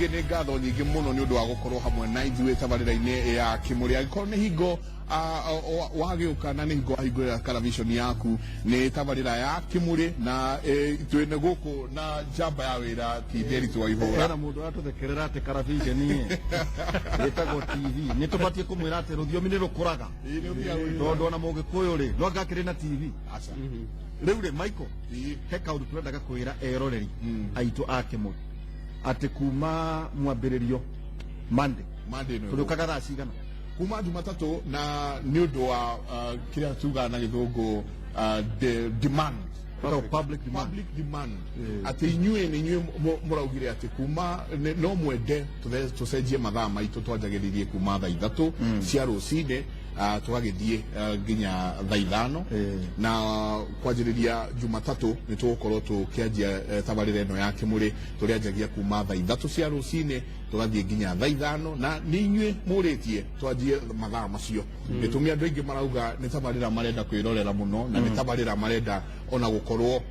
ninge ne ngatho nyingi muno ni undu wa gukorwo hamwe na ithuĩ tabarĩra-inĩ ya Kimũrĩ. Angĩkorwo nĩ hingo wagĩũka na nĩ hingo wahingũrĩra televishoni yaku nĩ tabarĩra ya Kimũrĩ na twĩne gũkũ na njamba ya wĩra ti Nderitu Waihũra. Hena mũndũ aratũthekerera atĩ televishoni ĩtagwo TV nĩ tũbatie kũmwĩra atĩ rũthiomi nĩ rũkũraga tondũ ona Mũgĩkũyũ rĩ no ngakĩrĩ na TV. Rĩu rĩ Michael he kaũndũ tũrendaga kwĩra eroreri aitũ a Kimũrĩ atĩ kuma mwambĩrĩrio Monday tũrĩũkaga thaa cigana kuma Jumatatũ na nĩ ũndũ wa kĩrĩa tugaga na Gĩthũngũ demand public demand ati inyuĩ nĩ inyuĩ mũraugire ati kuma no mwende tũcenjie mathaa maitũ twanjagĩrĩrie kuma thaa 3 cia rũcinĩ tũgagĩthiĩ nginya thaa 5 na kwanjĩrĩria Jumatatũ nĩ tũgũkorwo tũkĩanjia tabarĩra ĩno ya Kimũrĩ tũrĩanjagia kuma thaa 3 cia rũcinĩ tũgathiĩ nginya thaa 5 na nĩ inyuĩ mũrĩtie twanjie mathaa macio. Gĩtũmi andũ aingĩ marauga nĩ tabarĩra marenda kwĩrorera mũno na nĩ tabarĩra marenda ona gũkorwo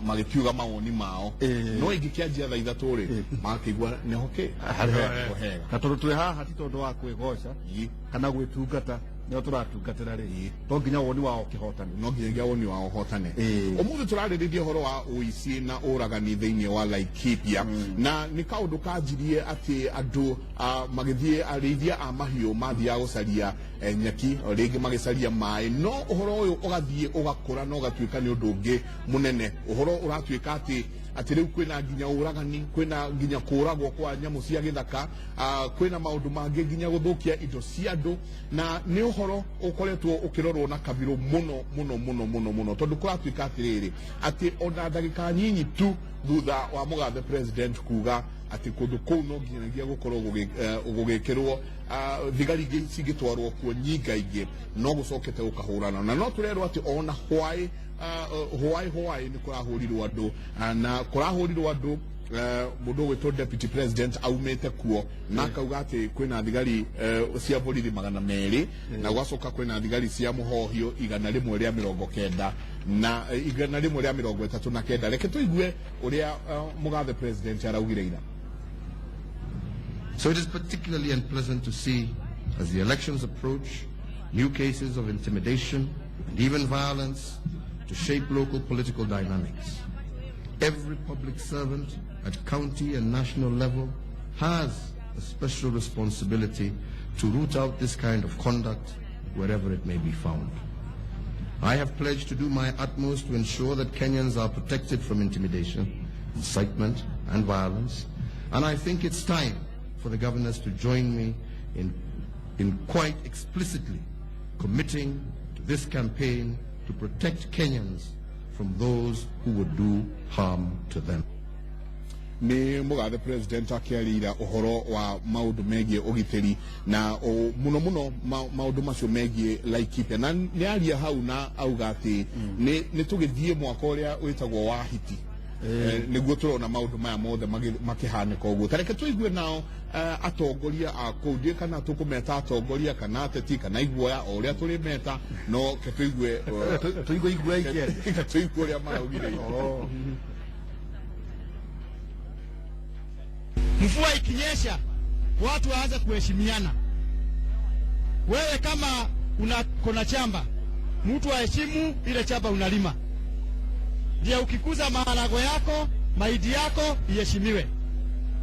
magĩkiuga mawoni mao no ingĩkĩanjia thaa 3 rĩ makĩigua nĩho kũhega na tondũ twĩ haha ti tondũ wa kwĩgoca kana gwĩtungata nĩo tũratungatĩra rĩ to nginya woni wao kĩhotane no nginya woni wao hotane. Ũmũthĩ tũrarĩrĩria ũhoro wa ũici na ũragani thĩinĩ wa Laikipia na nĩ kaũndũ kanjirie atĩ andũ magĩthiĩ arĩithia a mahiũ mathiaga gũcaria nyeki rĩngĩ magĩcaria maĩ no ũhoro ũyũ ũgathiĩ ũgakũra na ũgatuĩka nĩ ũndũ ũngĩ mũnene. Ũhoro ũratuĩka atĩ rĩu kwĩna nginya ũragani kwĩna nginya kũragwo kwa nyamũ cia gĩthaka kwĩna maũndũ mangĩ nginya gũthũkia indo cia andũ na nĩ ũhoro ũkoretwo ũkĩrorwo na kabirũ mũno tondũ kũratuĩka atĩrĩrĩ atĩ ona ndagĩka nyinyi tu thutha wa mũgathe president kuga atĩ kũndũ kũu no nginyagia gũkorwo gũgĩkĩrwo thigari ingĩ cingĩtwarwo kuo nyingaingĩ no gũcokete gũkahũrana na no tũrerwo atĩ ona hwaĩ nĩ kũrahũrirwo andũ na kũrahũrirwo andũ mũndũ ũgwĩtwo deputy president aumĩte kuo na akauga atĩ kwĩna thigari cia borithi 200 na gwacoka kwĩna thigari cia mũhohio 190 na 139. Reke tũigue ũrĩa mũgathe president araugire ira. So it is particularly unpleasant to see, as the elections approach, new cases of intimidation and even violence to shape local political dynamics. Every public servant at county and national level has a special responsibility to root out this kind of conduct wherever it may be found. I have pledged to do my utmost to ensure that Kenyans are protected from intimidation, incitement and violence, and I think it's time for the governors to join me in quite explicitly committing to this campaign to protect Kenyans from those who would do harm to them. Nĩ mũgathe president akĩarĩra ũhoro wa maũndũ megiĩ ũgitĩri na mũno maũndũ macio megiĩ Laikipia na nĩ aria hau na auga atĩ nĩ tũgĩthiĩ mwaka ũrĩa wĩtagwo wa hiti nĩguo tũrona maũndũ maya mothe makĩhanĩka ũguo. Ta reke tũigue nao atongoria a kũu ndiĩ kana tũkũmeta atongoria kana ateti kana iguoya o ũrĩa tũrĩ meta no ke tũigue iguoya ingĩ tũigue ũrĩa maraugire. Mvua ikinyesha watu waanze kuheshimiana. Wewe kama kuna chamba mtu aheshimu ile chamba unalima. Ndio ukikuza maharago yako mahindi yako iheshimiwe.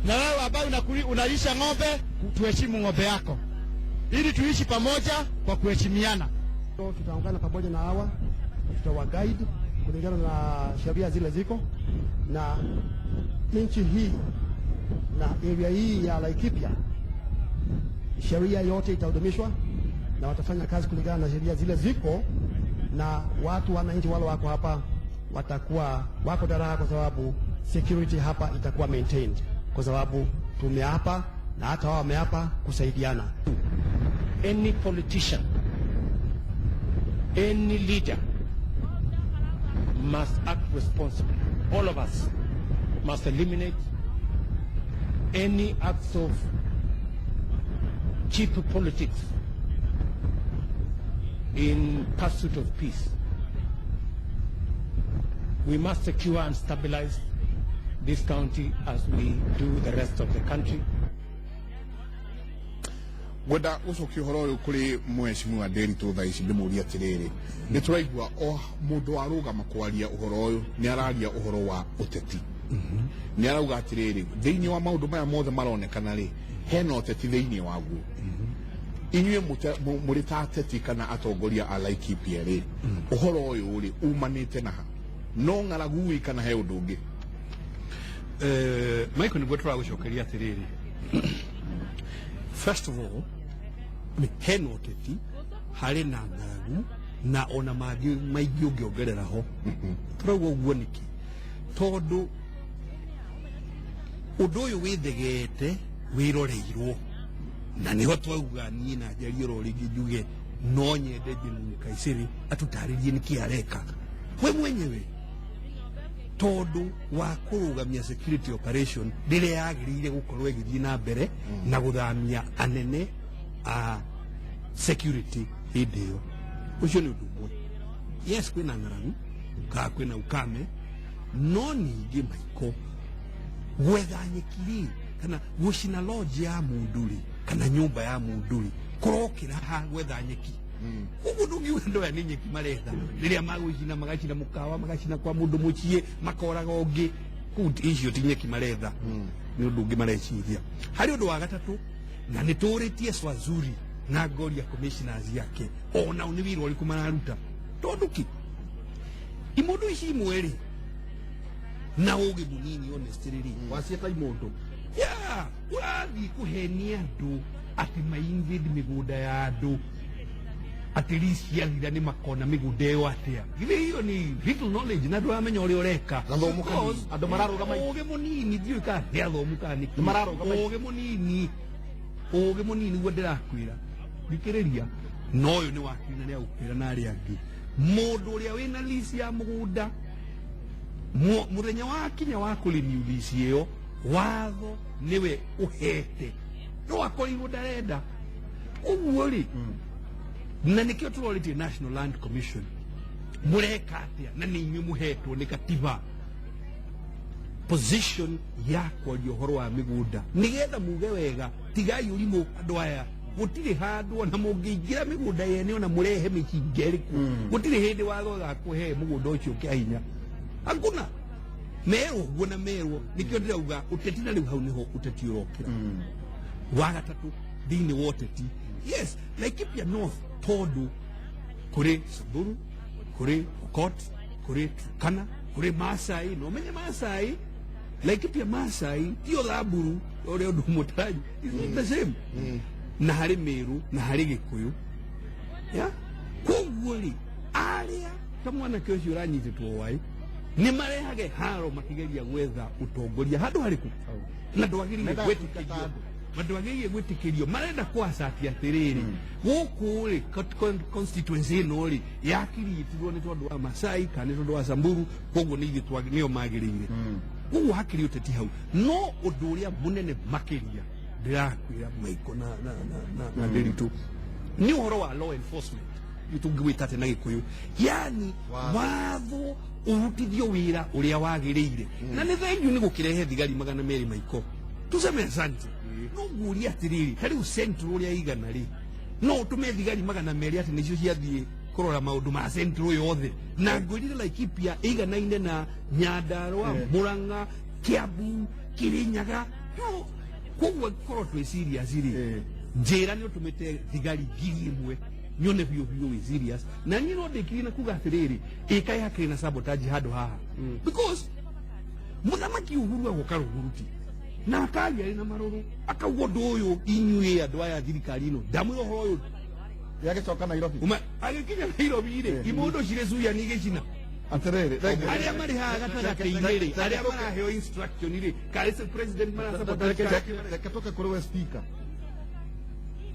Na wewe ambaye unalisha ng'ombe tuheshimu ng'ombe yako ili tuishi pamoja kwa kuheshimiana. Tutaungana pamoja na hawa tutawa guide kulingana na sheria zile ziko na nchi hii na area hii ya Laikipia sheria yote itahudumishwa na watafanya kazi kulingana na sheria zile ziko na watu wananchi wale wako hapa watakuwa wako daraha kwa sababu security hapa itakuwa maintained kwa sababu tumeapa na hata wao wameapa kusaidiana. Any politician, any leader must act responsibly. All of us must eliminate any acts of cheap politics in pursuit of peace. We must secure and stabilize this county as we do the rest of the country. Weda ucokia horo uyu kuri mheshimiwa Nderitu thaa ici ndimuria atiriri ni turaigua o mundu arugama kwaria uhoro uyu ni araria uhoro wa uteti ni arauga atiriri thiini wa maundu maya mothe maronekana ri hena uteti thiini waguo inyue muri ta ateti kana atongoria a Laikipia ri uhoro uyu ri umanite na no ng'aragu kana he undu ungi Michael niguo turagucokeria atiriri. First of all, hena uteti hari na ng'aragu na ona mangi maingĩ ũngĩongerera ho turauga ũguo nĩkĩ tondu ũndũ ũyũ wĩthegete wĩroreirwo na nĩho twauga niĩ na njarie oro rĩngĩ njuge no nyende General Kaiseri atũtarĩrie nĩkĩ areka we mwenyewe tondu wa kũrũgamia security operation rĩrĩa yagĩrĩire gũkorwo ĩgĩthiĩ na mbere na gũthamia anene a security hĩndĩ ĩyo ũcio nĩ ũndũ ũmwe. Yes, kwĩna ng'aragu kana kwĩna ukame no ningĩ Maiko gwetha nyeki kana gũcina lodge ya mũndũ kana nyũmba ya mũndũ kũrokĩra ha gwetha nyeki ugu ndungiuga ndo ya ninyi kimaretha riria magũcina magacina mũkawa magacina kwa mũndũ mũciĩ makoraga ũngĩ icio ti nyeki maretha nĩ ũndũ ũngĩ mareciria. Harĩ ũndũ wa gatatũ na nĩ tũrĩtie Swazuri na Goria commissioners yake ona nĩ wĩra ũrĩkũ mararuta tondu ki imundu ici imwe na ũgĩ mũnini honestly wacieta imundu ũrathiĩ kũhenia andũ atĩ mainvade mĩgũnda ya andũ atirisi yathira ni makona mĩgũnda ĩyo atĩa githĩ hiyo ni little knowledge na ndũramenya ũrĩa ũreka andũ mararũgama ũgĩ mũnini ndiũĩ kana nĩ athomuka nĩkĩ mararũgama ũgĩ mũnini guo ndĩrakwĩra thikĩrĩria no ũyũ nĩ wakiri na nĩ agũkwĩra na arĩa angĩ mũndũ ũrĩa wĩna lisi ya mũgũnda mũthenya wa kinya wa kũrenew lisi ĩyo watho nĩwe ũhete no akorirwo ndarenda ũguo rĩ na nikio turorite National Land Commission mureka atia na ni inyuĩ muhetwo ni katiba position ya kwaria ũhoro wa mĩgũnda nigetha muge wega tigai ũrimũ andũ aya gũtirĩ handũ na mũngĩingĩra mĩgũnda yene ona mũrehe mĩcinga ĩrĩkũ gũtirĩ hĩndĩ watho wa kũhe mũgũnda ũcio kĩahinya hakuna merwo ũguo na merwo nikio ndĩrauga ũteti na rĩu hau nĩho ũteti ũrokĩra wa gatatũ thĩinĩ wa ũteti yes Laikipia North tondu kuri Samburu kuri Pokot kuri Turkana kuri Maasai no menye Maasai Laikipia Maasai tio Thamburu ũrĩa ũndũ mũtaji is the same na harĩ Meru na harĩ Gĩkũyũ ya koguo rĩ arĩa ta mwanake ũcio ũranyitĩtwo wai nĩ marehage haro makigeria gwetha ũtongoria handũ harĩkũ na ndwagĩrĩire gwĩtĩkĩrio madwagĩrĩire gwĩtĩkĩrio marenda kwacati atĩrĩrĩ gũkũ rĩ constituency ĩno rĩ yakiritirwo nĩ tondũ wa Masai kana nĩ tondũ wa Samburu koguo nĩo magĩrĩire ũguo hakĩrĩ ũteti hau no ũndũ ũrĩa mũnene makĩria ndĩrakwĩra Maiko na Nderitu nĩ ũhoro wa law enforcement tũngĩwĩta atĩ na Gĩkũyũ yani watho ũrutithio wĩra ũrĩa wagĩrĩire na nĩ thengiũ nĩ gũkĩrehe thigari 200 Maiko tuseme asante no nguria atiriri hariu central ũrĩa igana rĩ no tume thigari 200 atĩ nĩcio ciathiĩ kũrora maũndũ ma central yothe na ngwĩrire Laikipia igana-inĩ na Nyandarua Murang'a Kiambu Kirinyaga no koguo korwo twĩ serious rĩ njĩra nĩ ũtũmĩte thigari 1,000 nyone biũ wĩ serious na niĩ no ndĩkiri na kuga atĩrĩrĩ ĩkaĩ hakĩrĩ na sabotage handũ haha because mũthamaki Uhuru agoka rũhuruti na akaria ina maruru akauga ũndũ ũyũ inyuĩ andũ aya thirikari ĩno ndamwĩra ũhoro ũyũ yagĩcoka Nairobi agĩkinya Nairobi rĩ imũndũ cirĩ cuya nĩ gĩcina atĩrĩrĩ arĩa marĩ haha gatagatĩ-inĩ rĩ arĩa maraheo instruction rĩ kaĩse president reke tũke kũrĩ we speaker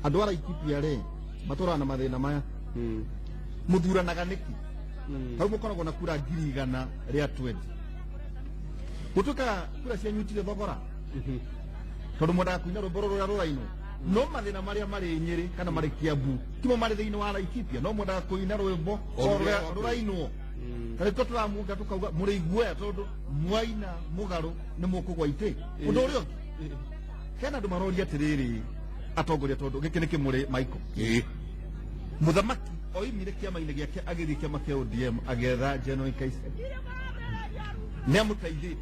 andũ a Laikipia rĩ matũraga na mathĩna maya mũthuranaga nĩki hau mũkoragwo na kura 100,000 rĩa 20 gũtuĩka kura cianyitire thogora tondu mwendaga kuina rwĩmbo rũrĩa rũrainwo no mathĩna marĩa marĩ Nyĩrĩ kana marĩ Kiambu timo marĩ thĩinĩ wa Laikipia no mwendaga kuina rwĩmbo rũrĩa rũrainwo Kariko turamuga tukauga muri igwe tondu mwaina mugaru ni mukugwa ite undu urio kena ndu maroria atiriri atongoria tondu giki ni kimuri Michael muthamaki oimire kiama-ini giake agithii kiama kia ODM agetha General Kaisi ni amuteithetie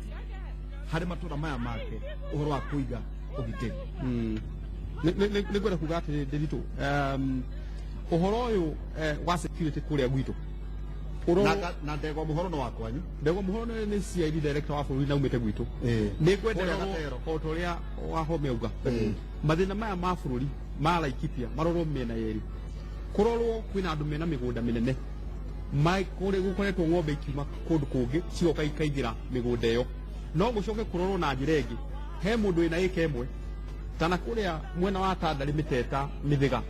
hari matura maya make uhoro wa kuiga ugitiri nä ngwenda kuga atä ndä ritå å horo å yå wa security kå rä a gwitå na ndegwa muhoro no wakwanyu ndegwa må horo nä CID director wa bå rå ri naumä te gwitå nä ngwenderwo o ta å rä a wahome auga mathä na maya ma bå rå ri ma Laikipia marorwo mĩena yerĩ kũrorwo kwĩna andũ mena mĩgũnda mĩnene kũrĩ gũkoretwo ng'ombe ikiuma kũndũ kũngĩ cigoka ikaingĩra mĩgũnda ĩyo no gũcoke kũrorwo na njĩra ĩngĩ he mũndũ wĩna ĩka ĩmwe tana kũrĩa mwena wa Tandarĩ Mĩteta Mĩthĩga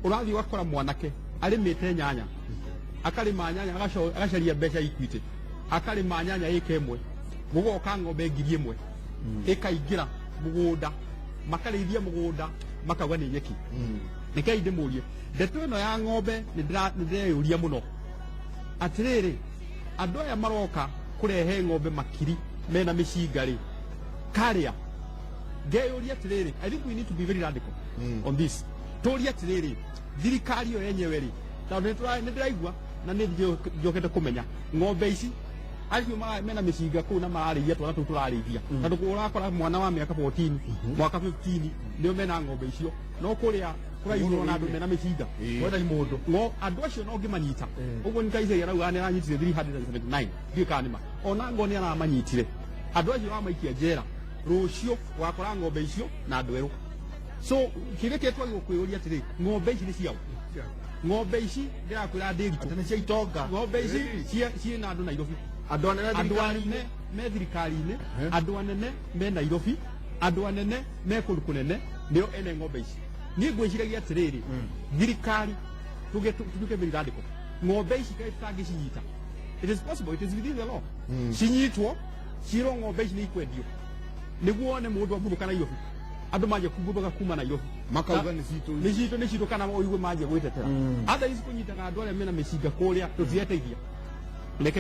ũrathiĩ ũgakora mwanake arĩmĩte nyanya akarĩma nyanya agacaria mbeca Equity akarĩma nyanya ĩka ĩmwe gũgoka ng'ombe 1,000 ĩkaingĩra mũgũnda makarĩithia mũgũnda makauga nĩ nyeki nĩkei ndĩmũrie ndeto ĩno ya ng'ombe nĩndĩreyũria mũno atĩrĩrĩ andũ aya maroka kũrehe ng'ombe makiri mena mĩcinga-rĩ karĩa ngeyũria atĩrĩrĩ I think we need to be very radical on this tũrie atĩrĩrĩ thirikari ĩyo yenyewe-rĩ tondũ nĩndĩraigua na nĩnjokete kũmenya ng'ombe ici acio mena mĩcinga kũu na mararĩithia twana tũu tũrarĩithia tondũ ũrakora mwana wa mĩaka 14 mwaka 15 nĩo mena ng'ombe icio no kũrĩa kũraihũrwo na andũ mena mĩcinga wenda nĩ mũndũ andũ acio no ngĩmanyita ũguo Nkaiseri arauga nĩaranyitire 379 ndiũĩ kana nĩma ona ngo nĩaramanyitire andũ acio amaikia njera rũciũ wakora ng'ombe icio na andũ erũ so kĩrĩa twagĩrĩirwo kwĩyũria atĩrĩ ng'ombe ici nĩ ciao ng'ombe ici ndĩrakwĩra ndĩritũ atĩ nĩ cia itonga ng'ombe ici ciĩna andũ Nairobi andũ anene me thirikari-inĩ andũ anene me Nairobi andũ anene me kũndũ kũnene nĩo ene ng'ombe ici niĩ ngwĩciragia atĩrĩrĩ thirikari tutuĩke very radical ng'ombe ici kaĩ tũtangĩcinyita it is possible it is within the law cinyitwo cirwo ng'ombe ici nĩ ikwendio nĩguo one mũndũ ambũrũka Nairobi andũ manjia kumbũrũka kuma Nairobi makauga nĩ citũ kana ũigue manjia gwĩtetera otherwise kũnyitaga andũ arĩa mena mĩcinga kũrĩa tũtireteithia reke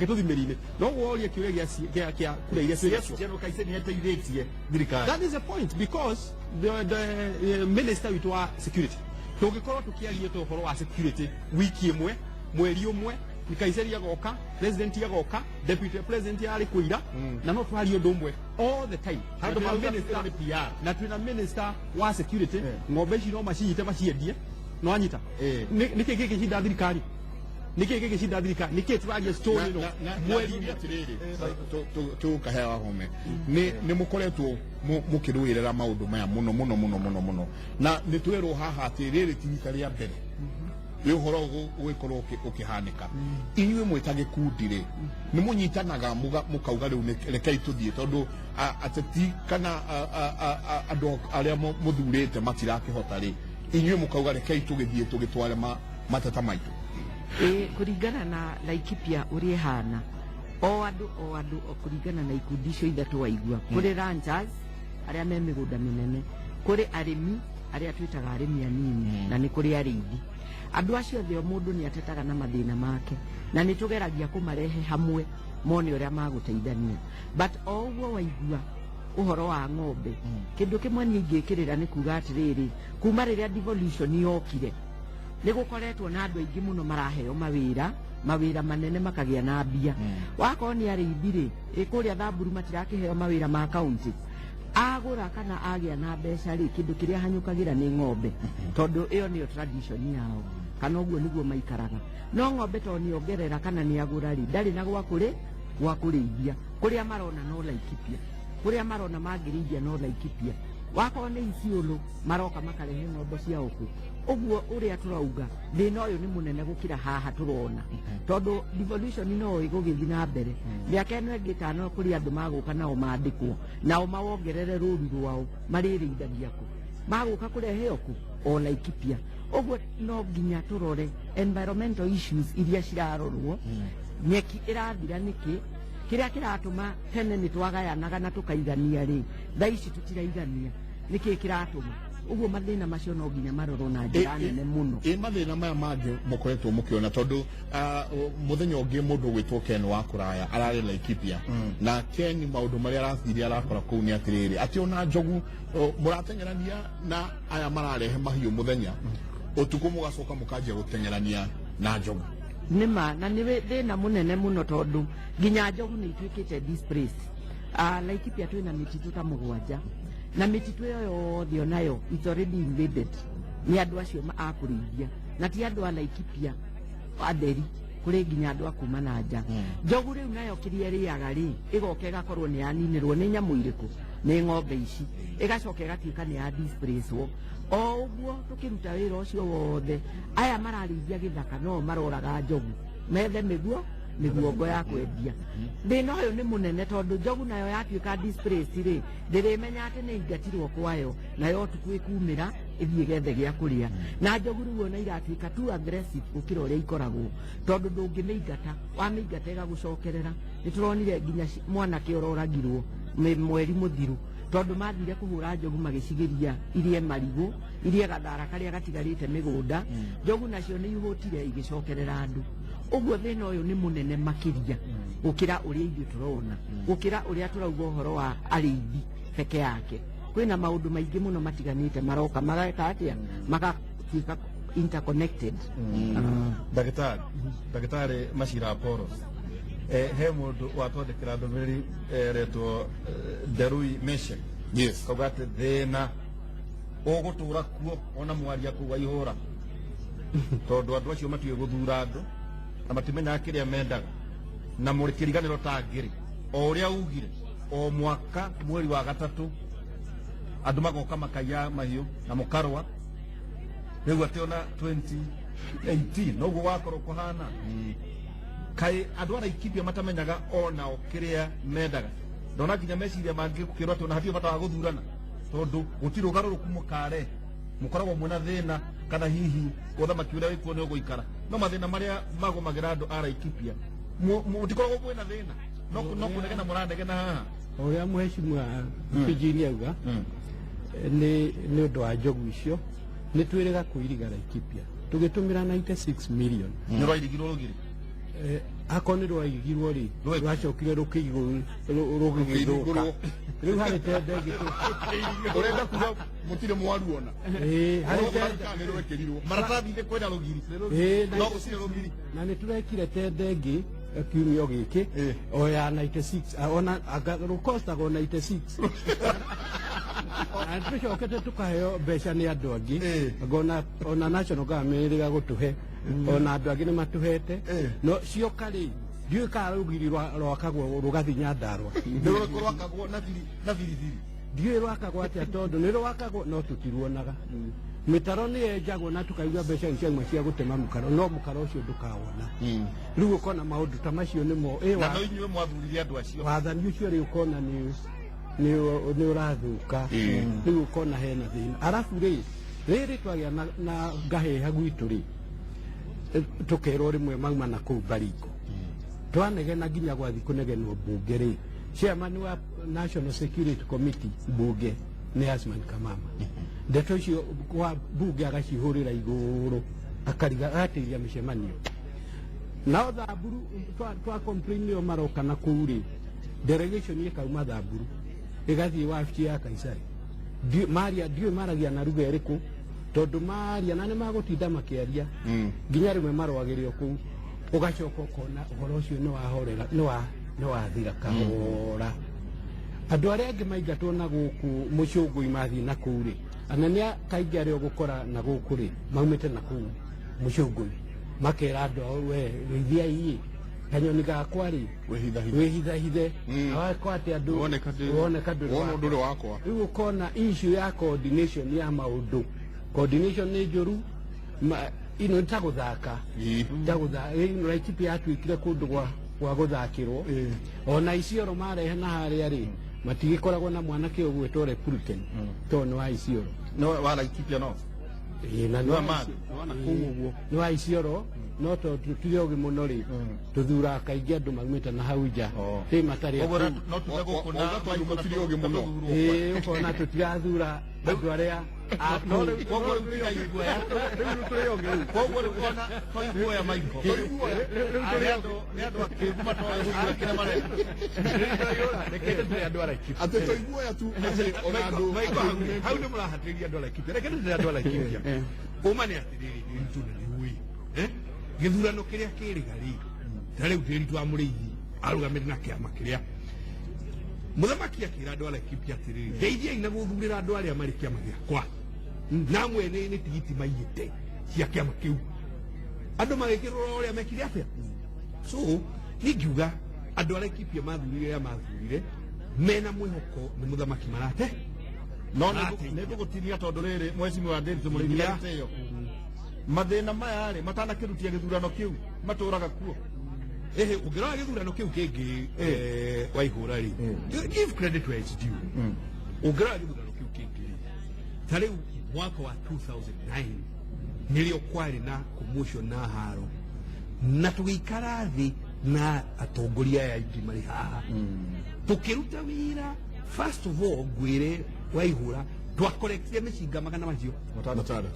tũthimĩri-inĩ no woria kĩũria gĩa kura iria General Kaisi nĩeteithĩtie thirikari that is the point because the minister witũ wa security tũngĩkorwo tũkĩaria ũhoro wa security wiki ĩmwe mweri ũmwe Nkaiseri agoka president agoka deputy president arĩ kũira na no twarie ũndũ ũmwe all the time na twĩna minister wa security ng'ombe ici no macinyite maciendie no anyita nĩkĩ gĩgĩcinda thirikari nĩkĩ tũraria story no mweri atĩrĩrĩ tũkahewa home nĩ mũkoretwo mũkĩrũĩrĩra maũndũ maya mũno na nĩ twĩrwo haha atĩrĩrĩ ti rita rĩa mbere nĩ ũhoro ũgĩkorwo ũkĩhanĩka inyuĩ mwĩ ta gĩkundi-rĩ nĩ mũnyitanaga mũkauga rĩu rekei tũthiĩ tondũ ateti kana andũ arĩa mũthurĩte matirakĩhota-rĩ inyuĩ mũkauga rekei tũgĩthiĩ tũgĩtware mateta maitũ kũringana na Laikipia ũrĩa ĩhana o andũ kũringana na ikundi icio ithatũ waigua kũrĩ ranchers arĩa me mĩgũnda mĩnene kũrĩ arĩmi arĩa twĩtaga arĩmi anini na nĩ kũrĩ arĩithi andũ acio othe o mũndũ nĩ atetaga na mathĩna make na nĩ tũgeragia kũmarehe hamwe mone ũrĩa magũteithania but o ũguo waigua ũhoro wa ng'ombe kĩndũ kĩmwe niĩ ingĩkĩrĩra nĩ kuga atĩrĩrĩ kuma rĩrĩa devolution yokire nĩ gũkoretwo na andũ aingĩ mũno maraheo mawĩra manene makagĩa na mbia wakorwo nĩ arĩithi-rĩ kũrĩa Thamburu matirakĩheo mawĩra ma kaunti agũra kana agĩa na mbeca-rĩ kĩndũ kĩrĩa hanyũkagĩra nĩ ng'ombe tondũ ĩyo nĩyo tradition yao kana ũguo nĩguo maikaraga no ng'ombe to nĩongerera kana nĩ agũra-rĩ ndarĩ na gwa kũrĩithia kũrĩa marona no Laikipia kũrĩa marona mangĩrĩithia no Laikipia wakorwo nĩ Isiolo maroka makarehe ng'ombe cia ũkũ ũguo ũrĩa tũrauga thĩna ũyũ nĩ mũnene gũkĩra haha tũrona tondũ devolution no ĩgũgĩthiĩ na mbere mĩaka ĩno ĩngĩ ĩtano kũrĩ andũ magũka nao mandĩkwo nao mawongerere rũru rwao marĩrĩithagia kũ magũka kũrehe ũkũ o Laikipia ũguo no nginya tũrore environmental issues iria cirarorwo nyeki ĩrathira nĩkĩ kĩrĩa kĩratũma tene nĩ twagayanaga na tũkaigania-rĩ thaa ici tũtiraigania nĩkĩ kĩratũma uguo mathina macio no nginya marorwo na njĩra nene mũno. Mathina maya mangĩ mũkoretwo mũkĩona tondũ mũthenya ũngĩ mũndũ gwĩtwo Ken wa Kũraya ararĩ Laikipia na Ken maũndũ marĩa arathire arakora kũu nĩ atĩrĩrĩ atĩ ona njogu mũrateng'erania na aya mararehe mahiũ mũthenya ũtukũ mũgacoka mũkanjia gũteng'erania na njogu. Nĩma na nĩ thĩna mũnene mũno tondũ nginya njogu nĩ ituĩkĩte displace. Laikipia twĩna mĩtitũ ta 7 na mĩtitũ ĩyo yothe onayo it's already invaded nĩ andũ acio a kũrĩithia na ti andũ a Laikipia atheri kũrĩ nginya andũ a kuma na nja. Njogu rĩu nayo kĩrĩa ĩrĩaga rĩ ĩgoka ĩgakorwo nĩ yaninĩrwo nĩ nyamũ irĩkũ nĩ ng'ombe ici ĩgacoka ĩgatuĩka nĩ ya displace wo. O ũguo tũkĩruta wĩra ũcio wothe aya mararĩithia gĩthaka no maroraga njogu methe mĩguongo ya kwendia. Thĩna ũyũ nĩ mũnene tondũ njogu nayo yatuĩka displace rĩ ndĩrĩmenya atĩ nĩ ingatirwo kwayo nayo ũtukũ ĩkumĩra ĩthiĩ gethe gĩa kũrĩa. Na njogu rĩu ona iratuĩka too aggressive gũkĩra ũrĩa ikoragwo tondũ ndũngĩmĩingata wamĩingata ĩgagũcokerera. Nĩtũronire nginya mwanake ũroragirwo mweri mũthiru tondũ mathire kũhũra njogu magĩcigĩria irie marigũ irie gathara karĩa gatigarĩte mĩgũnda. Njogu nacio nĩ ihũtire igĩcokerera andũ. Ũguo thĩna ũyũ nĩ mũnene makĩria gũkĩra ũrĩa ithuĩ tũrona gũkĩra ũrĩa tũrauga ũhoro wa arĩithi peke yake. Kwĩna maũndũ maingĩ mũno matiganĩte maroka mageka atĩa magatuĩka interconnected. Ndagĩtarĩ Machira Apollos he mũndũ watwandĩkĩra ndũmĩrĩri retwo Nderui Meshek kauga atĩ thĩna ũgũtũra kuo ona mwaria kũu Waihũra tondũ andũ acio matiũĩ gũthura andũ na matimenyaga kĩrĩa mendaga na mũrĩ kĩriganĩro ta ngĩrĩ o ũrĩa ugire o mwaka mweri wa gatatũ andũ magoka makaiya mahiũ na mũkarwa rĩu atĩ ona 2018 noguo wakorwo kũhana kai andũ a Laikipia matamenyaga ona o kĩrĩa mendaga ndona nginya meciria mangĩ gũkĩrwo atĩ ona hatirĩ bata wa gũthurana tondũ gũtirĩ ũgarũrũku mũkare mũkoragwo mwĩna thĩna kana hihi ũthamaki ũrĩa wĩkuo nĩ ũgũikara no mathĩna marĩa magũmagĩra andũ a Laikipia mũtikoragwo mwĩna thĩna no kũnegena mũranegena haha ũrĩa mheshimiwa Pijini auga nĩ ũndũ wa njogu icio nĩ twĩrĩga kũiriga Laikipia tũgĩtũmĩra 96 million nĩ rwairigirwo rũgiri akorwo nĩ rwairigirwo rĩ rwacokire rũgĩgĩthũka rĩu harĩ tende ũrenda kuga mũtirĩ mwaruona maratathi-inĩ kwenda rũgiri no gũtirĩ rũgiri na nĩ tũrekire tende ĩngĩ kiumia gĩkĩ o ya 96 ona rũkostago 96 na tũcokete tũkaheo mbeca nĩ andũ angĩ ona national government ĩrĩga gũtũhe ona andũ angĩ nĩ matũhete no cioka rĩ ndiũĩ kana rũgiri rwakagwo rũgathiĩ Nyandarua rwakagwo na biribiri ndiũĩ rwakagwo atĩa tondũ nĩ rwakagwo no tũtiruonaga mĩtaro nĩ yenjagwo na tũkaigua mbeca ciauma cia gũtema mũkaro no mũkaro ũcio ndũkawona rĩu ũkona maũndũ ta macio nĩmo na no inyuĩ mwathurire andũ acio wathani ũcio rĩ ũkona nĩ ũrathũka rĩu ũkona hena thĩna arabu rĩrĩ twagĩa na ngahĩha gwitũ rĩ tũkerwo rĩmwe mauma na kũu Baringo twanegena nginya gwathi kũnegenwo mbunge rĩ chairman wa National Security Committee mbunge nĩ Asman Kamama ndeto icio wa mbunge agacihũrĩra igũrũ agatĩria mĩcemanio nao Thamburu twa complain nĩo maroka na kũu rĩ delegation ĩkauma Thamburu ĩgathiĩ wabici ya Kaisari ndiũĩ maragia na lugha ĩrĩkũ tondũ maria na nĩ magũtinda makĩaria nginya rĩmwe marwagĩrĩo kũu ũgacoka ũkona ũhoro ũcio nĩ wathira kahora andũ arĩa angĩ maingatwo na gũkũ mũcũngũi mathiĩ na kũu rĩ anene kaingĩ arĩa ũgũkora na gũkũ rĩ maumĩte na kũu mũcũngũi makera andũ ao we rĩithiai kanyoni gakwa rĩ wĩhithahithe awakwa atĩ andũ woneka ndũrĩ wakwa rĩu ũkona issue ya coordination ya maũndũ coordination nĩ njũru ino ta gũthaka Laikipia atuĩkire kũndũ gwa gũthakĩrwo ona Isiolo marehe na harĩa rĩ matigĩkoragwo na mwanake ũgwĩtwo Republican tondũ nĩ wa Isiolo no wa Laikipia no nĩ wa Isiolo no tondũ tũtige ũgĩ mũno rĩ tũthura kaingĩ andũ maumĩte na hau nja rĩ matarĩ ũkona tũtirathura andũ arĩa no rĩu koguo rĩu tiga iguoya rĩu tũrĩ ũngĩ koguo rĩu ona toiguoya maiko nĩ andũ akĩguma toĩ gũkira kĩrĩa marenda rekete tũrĩ andũ a Laikipia atĩ toiguoya tu ona andũ maiko hau nĩ mũrahatĩrĩria andũ a Laikipia rekete tũrĩ andũ a Laikipia ũma nĩ atĩrĩrĩ Nderitu nĩ ũĩ gĩthurano kĩrĩa kĩrĩga-rĩ ta rĩu Nderitu wa Mũrĩithi arũgamĩrĩire na kĩama kĩrĩa mũthamaki akĩra andũ a Laikipia atĩrĩrĩ ndeithiai na gũthurĩra andũ arĩa marĩ kĩama gĩakwa na mwene nĩ tigiti maiyĩte cia kĩama kĩu andũ magĩkĩrora ũrĩa mekire atĩa so nĩ ngiuga andũ a Laikipia mathurire arĩa mathurire mena mwĩhoko nĩ mũthamaki marate no nĩ ngũgũtinia tondũ rĩrĩ Mheshimiwa Nderitu Mũrĩithi arĩte yo mathĩna maya rĩ matanakĩrutia gĩthurano kĩu matũraga kuo ehe ũngĩrora gĩthurano kĩu kĩngĩ Waihũra rĩ give credit where it's due ũngĩrora gĩthurano kĩu kĩngĩ ta rĩu mwaka wa 2009 nĩrĩo kwarĩ na commotion na haro na tũgĩikara thĩ na atongoria aya aingĩ marĩ haha tũkĩruta wĩra first of all ngwĩre Waihũra twakorektire mĩcinga magana macio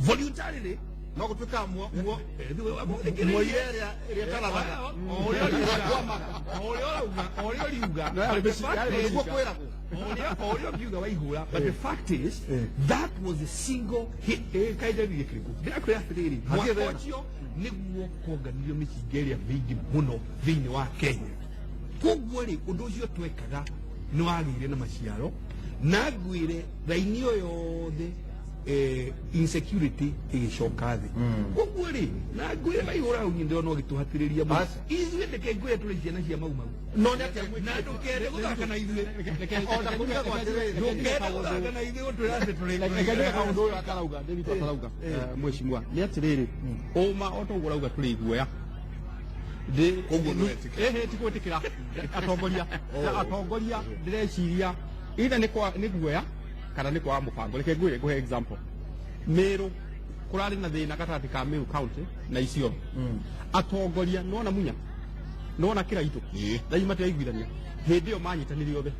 voluntarily no gũtuĩka muoire ĩrĩa tarathaga ũrĩa ũriuga ũrĩa ũkiuga Waihũra but the fact is that was a single hit kaidaririe kĩrĩkũ ndĩrakwĩra atĩrĩrĩ mwaka ũcio nĩguo kuonganirio mĩcinga ĩrĩa mĩingĩ mũno thĩinĩ wa Kenya koguo rĩ ũndũ ũcio twekaga nĩ wagĩire na maciaro na ngwĩre raini ĩyo yothe insecurity ĩgĩcoka thĩ koguo rĩ na ngwĩre Waihũra hau nyĩ ndĩrona ũgĩtũhatĩrĩria mũno ithuĩ ndeke ngwĩre tũrĩ ciana cia mau no nĩ atĩa na ndũkende gũthaka na ithuĩ ndũkende gũthaka na ithuĩ gũtwĩra atĩ tũrĩ kaũndũ ũyũ akarauga Nderitu akarauga Mheshimiwa nĩ atĩrĩrĩ ũma o toguo ũrauga tũrĩ iguoya ti gwĩtĩkĩra atongoria ndĩreciria either nĩ guoya kana nĩ kwaga mũbango reke ngũhe example Meru kũrarĩ na thĩna gatagatĩ ka Meru County na Isiolo atongoria nona munya nona Kĩraitũ thai matiraiguithania hĩndĩ ĩyo manyitanĩire othe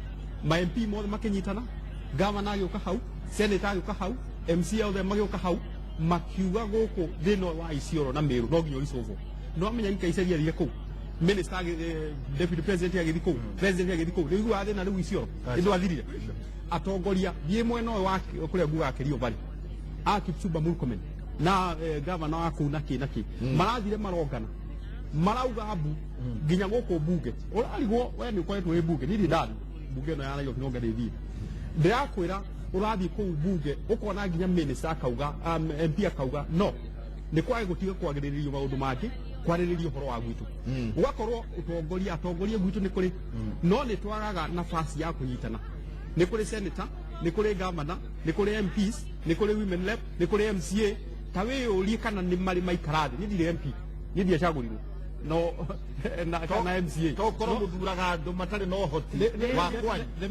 ma MP mothe makĩnyitana gavana agĩũka hau senator agĩũka hau MC othe magĩũka hau makiuga gũkũ thĩna wa Isiolo na Meru no nginya ũricovwo no amenya Nkaiseri athiire kũu minister deputy president agĩthiĩ kũu president agĩthiĩ kũu rĩu thĩna rĩu Isiolo nĩ athirire atongoria thiĩ mwena ũyũ wa kũrĩa nguga Kerio Valley Kipchumba Murkomen na gavana wa kũu na kĩ marathire marongana marauga mbu nginya gũkũ mbunge ũrarigwo we nĩ ũkoretwo wĩ mbunge nĩ ndani mbunge ĩno ya Nairobi no ngarĩthiĩ ndĩrakwĩra ũrathiĩ kũu mbunge ũkona nginya minister akauga MP akauga no nĩ kwage gũtiga kwagĩrĩrio maũndũ mangĩ kwarĩrĩrio ũhoro wa gwitũ ũgakorwo atongoria gwitũ nĩ kũrĩ no nĩ twagaga nafasi ya kũnyitana nĩ kũrĩ senator nĩ kũrĩ governor nĩ kũrĩ MPs nĩ kũrĩ women rep nĩ kũrĩ MCA ta wĩyũrie kana nĩ marĩ maikara thĩ nĩ ndirĩ MP nĩ ndiacagũrirwo no kana MCA tokorwo mũthuraga andũ matarĩ na ũhoti wa kwanyu the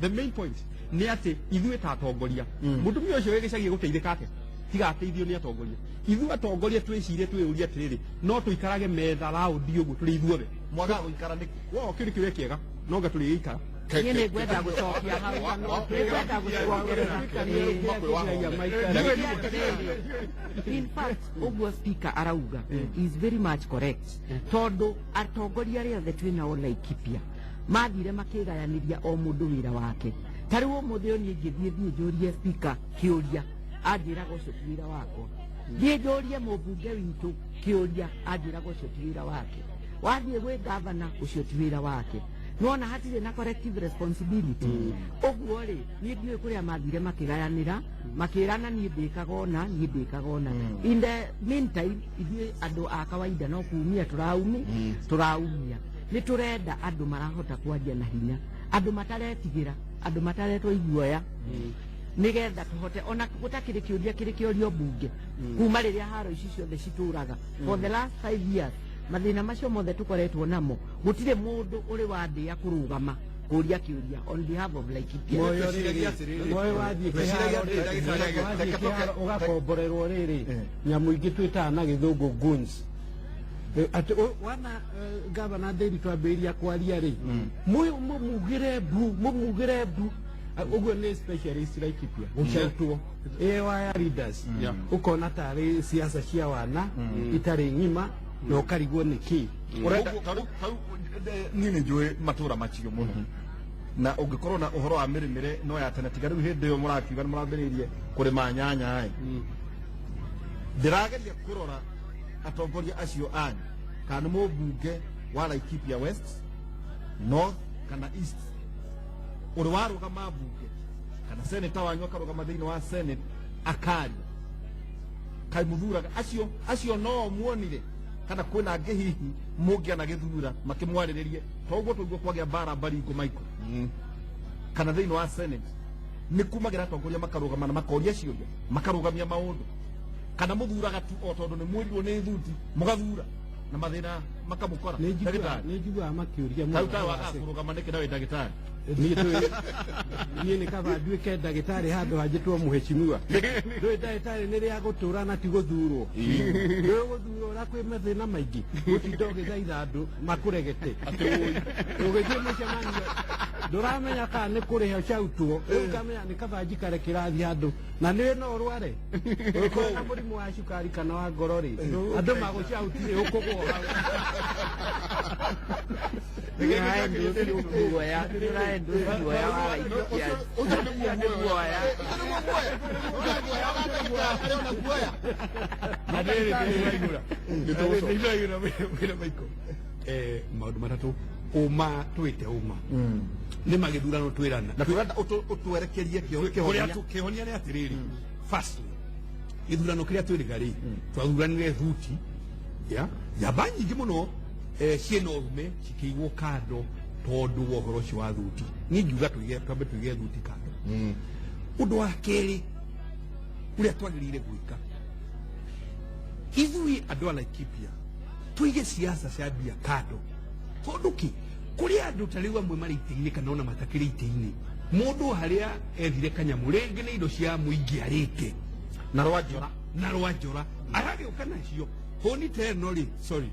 main point nĩ atĩ ithuĩ ta atongoria mũtumia ũcio wĩ gĩcagi gũteithĩka atĩa tiga ateithio nĩ atongoria ithuĩ atongoria twĩcirie twĩyũrie atĩrĩrĩ no tũikarage metha raundi ũguo tũrĩ ithuothe mwaga gũikara nĩkĩ wo kĩrĩ kĩrĩa kĩega no nga tũrĩgĩikara niĩ nĩ ngwenda gũcokia hau nĩngwenda gũcokerera in fact ũguo speaker arauga is very much correct tondũ atongoria arĩa othe twĩnao Laikipia mathire makĩgayanĩria o mũndũ wĩra wake ta rĩu ũmũthĩ niĩ ingĩthiĩ njũrie speaker kĩũria anjĩraga ũcio ti wĩra wakwa thiĩ njũrie mũmbunge witũ kĩũria anjĩraga ũcio ti wĩra wake wathiĩ gwĩ gavana ũcio ti wĩra wake nona hatirĩ na collective responsibility ũguo rĩ niĩ ndiũĩ kũrĩa mathire makĩgayanĩra makĩrana niĩ ndĩkaga ũna in the meantime ithuĩ andũ a kawaida no kuumia tũraumia nĩ tũrenda andũ marahota kwaria na hinya andũ mataretigĩra andũ mataretwo iguoya nigetha tũhote ona gũtakĩrĩ kĩũria kĩrĩ kĩorio mbunge kuma rĩrĩa haro ici ciothe citũraga for the last 5 years mathĩna macio mothe tũkoretwo namo gũtirĩ mũndũ ũrĩ wandĩa kũrũgama kũria kĩũria on behalf of Laikipia moyo wathiĩ kĩharo ũgakomborerwo rĩrĩ nyamũ ingĩ twĩtaga na gĩthũngũ goons ati wana gavana Nderi twambĩrĩria kwaria rĩ mumugire mbu uguo nĩ specialist Laikipia gũcautwo waya leaders ukona tarĩ siasa cia wana itarĩ ng'ima na ũkarigwo nĩkĩ urenda niĩ nĩ njũĩ matũra macio mũno na ũngĩkorwo na ũhoro wa mĩrĩmĩre no ya tene tiga rĩu hĩndĩ ĩyo mũrakiuga nĩ mũrambĩrĩirie kũrĩma nyanya ndĩrageria kũrora atongoria acio anyu kana nĩ mũmbunge wa Laikipia West, North kana East ũrĩ warũgama mbunge kana seneta wanyu akarũgama thĩinĩ wa Senate akaria kai mũthuraga acio no muonire kana kwĩna angĩ hihi mũngĩana gĩthura makĩmwarĩrĩrie toguo tũiguo kwagĩa mbara Baringo Michael kana thĩinĩ wa Senate nĩ kumagĩra atongoria makarũgama na makoria ciũria makarũgamia maũndũ kana mũthuraga tu o tondũ nĩ mwĩrirwo nĩ thuti mũgathura na mathĩna makamũkora nĩ njiguaga makĩũria mũndũ waga kũrũgama nĩkĩ na wĩ ndagĩtarĩ niĩ nĩ kaba nduĩke ndagĩtarĩ handũ hanjĩtwo mũhecimiwa ndũĩ ndagĩtarĩ nĩ rĩa gũtũra na ti gũthurwo ndũĩ gũthurwo ũrakwĩ mathĩna maingĩ gũtinda ũgĩthaitha andũ makũregete ũgĩthiĩ mũcemanio ndũramenya kana nĩ kũrĩha cautwo ũkamenya nĩ kaba njikare kĩrathi handũ na nĩ no ũrware ũkorwo na mũrimũ wa cukari kana wa ngoro rĩ andũ magũcautire ũkũgwo hau maũndũ matatũ ũma twĩte ũma nĩ magĩthurano twĩrana na twĩranda ũtwerekerie kĩhonia nĩ atĩrĩrĩ firstly gĩthurano kĩrĩa twĩrĩga rĩ twathuranire thuti njamba nyingĩ mũno ciĩna ũrume cikĩigwo kando tondũ wa ũhoro ũcio wa thuti niĩ ngiuga twambe tũige thuti kando ũndũ wa kerĩ ũrĩa twagĩrĩire gwĩka ithuĩ andũ a Laikipia tuige siasa cia mbia kando tondũ kĩ kũrĩ andũ ta rĩu amwe marĩ itĩ-inĩ kana ona matakĩrĩ itĩ-inĩ mũndũ harĩa ethire kanyamũ rĩngĩ nĩ indo cia mũingĩ arĩte na rwanjora aragĩũka nacio honi teno rĩ sorry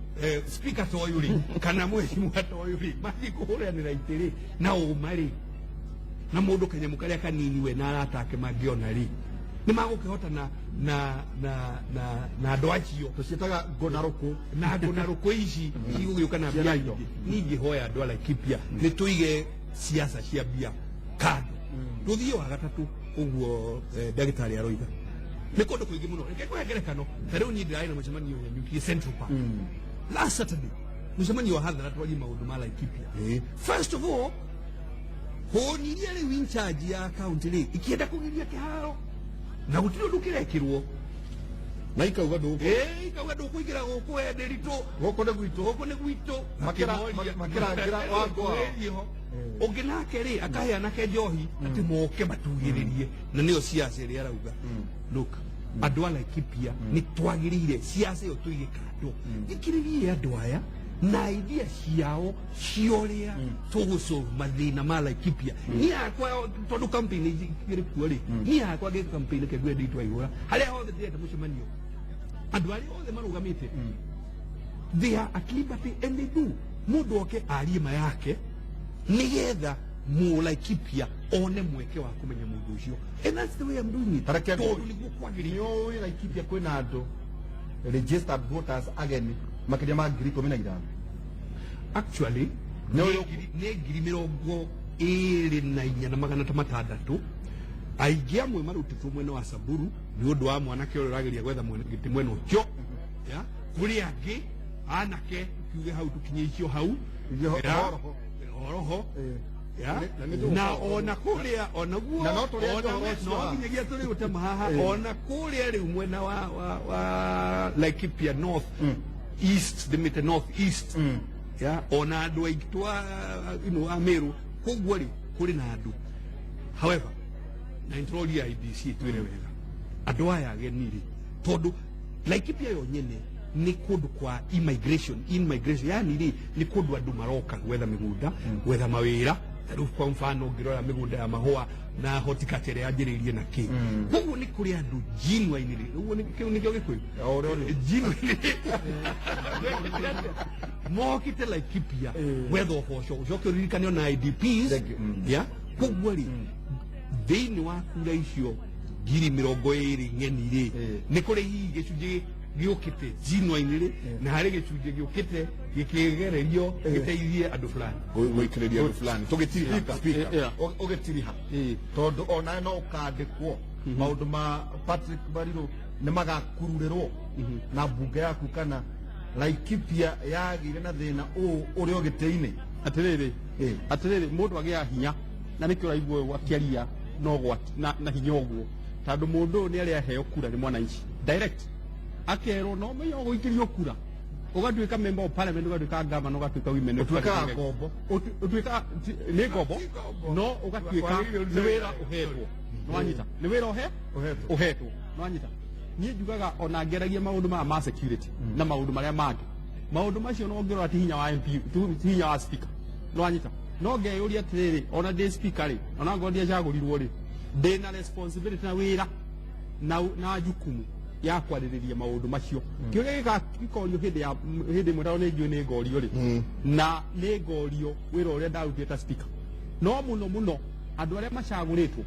speaker to ũyũ rĩ kana mheshimiwa to ũyũ rĩ mathi kũhũranĩra itĩ rĩ na ũma rĩ na mũndũ kanyamũ karĩa kanini we na arata ake mangĩona rĩ nĩ magũkĩhota na andũ acio tũciĩtaga ngonarũkũ na ngonarũkũ ici igũgĩũka na mbia nyingĩ niĩ ingĩhoya andũ a Laikipia nĩ tũige siasa cia mbia kando tũthiĩ wa gatatũ ũguo ndagĩtarĩ aroiga nĩ kũndũ kũingĩ mũno reke kũhe ngerekano ta rĩu niĩ ndĩrarĩ na mũcemanio wa Nuclear Central Park last Saturday mũcemanio wa hathara twaria maũndũ ma Laikipia first of all honirie rĩu in charge ya county rĩ ikienda kũgiria kĩharo na gũtirĩ ũndũ kĩrekĩrwo na ikauga ndũkũingĩra gũkũ ndĩritũ gũkũ nĩ gwitũ makĩrangĩra wangwa ũngĩ nake rĩ akaheana ke njohi atĩ moke matugĩrĩrie na nĩyo siasa ĩrĩa arauga look andũ a Laikipia nĩ twagĩrĩire siasa ĩyo tũige kando thikĩrĩrie andũ aya na idea ciao ciorĩa tũgũsolve mathĩna ma Laikipia niĩ hakwa tondũ campaign ĩrĩ kuo rĩ niĩ hakwa ngĩ campaign kĩguo nditwa igũra harĩa hothe ndĩrenda mũcemanio andũ arĩa othe marũgamĩte they are at liberty and they do mũndũ oke arie ma yake nĩgetha Laikipia one mweke wa kũmenya mũndũ ũcio and that's the way I'm doing it tondũ nĩguo kwagĩrĩire nĩũĩ Laikipia kwĩna andũ registered voters ageni makĩria ma 15,000 actually nĩ 24,600 aingĩ amwe marutĩtwo mwena wa Samburu nĩ ũndũ wa mwanake ũrĩa ũrageria gwetha gĩtĩ mwena ũcio kũrĩ angĩ anake kiuge hau tũkinye icio hau oroho na ona kũrĩa onaguo no nginyagia tũrĩ gũtema haha ona kũrĩa rĩu mwena wa Laikipia North East the North East ona andũ aingĩ twa Ameru kũguo rĩ kũrĩ na andũ however na introlia IBC twĩre wega andũ aya ageni rĩ tondũ Laikipia yo nyene nĩ kũndũ kwa immigration yani rĩ nĩ kũndũ andũ maroka gwetha mĩgũnda gwetha mawĩra taru kwa mfano ngirora migunda ya mahua na horticulture yanjiririe na ki koguo ni kuri andu genuine uguo ni kio gikwi genuine mokite Laikipia weather for show joke ririkane na IDPs ya koguo ri thini wa kura icio 2020 ngeni ri ni kuri hi gicunji giukite genuine ri na hari gicunji giukite gikigererio giteithie andu fulani gwikireria andu fulani tugitiriha speaker ugetiriha tondu ona no ukandikwo maundu ma Patrick Bariro ni magakururerwo na bunge yaku kana Laikipia yagire na thina uri ogiteine atiriri mundu agia hinya na nikio raigwo wakiaria no gwati na hinya ogwo tondu mundu ni ari aheo kura ni mwananchi direct akero no meyo guikirio kura ugatwika member of parliament ugatwika governor ugatwika women utwika ngombo utwika ni ngombo no ugatwika ni wira uhetwo no anyita ni wira uhetwo no anyita ni njugaga ona ngeragia maundu ma security na maundu maria mangi maundu macio no ngero ati hinya wa MP hinya wa speaker no anyita no ngeyuria atiriri ona ndi speaker ri ona ngodia chagurirwo ri ndi na responsibility na wira na jukumu ya kwaririria maundu macio kiuria gikorio hindi mwetao ni njui ni ngorio ri na ni ngorio wira uria ndarutie ta speaker no muno andu aria macaguritwo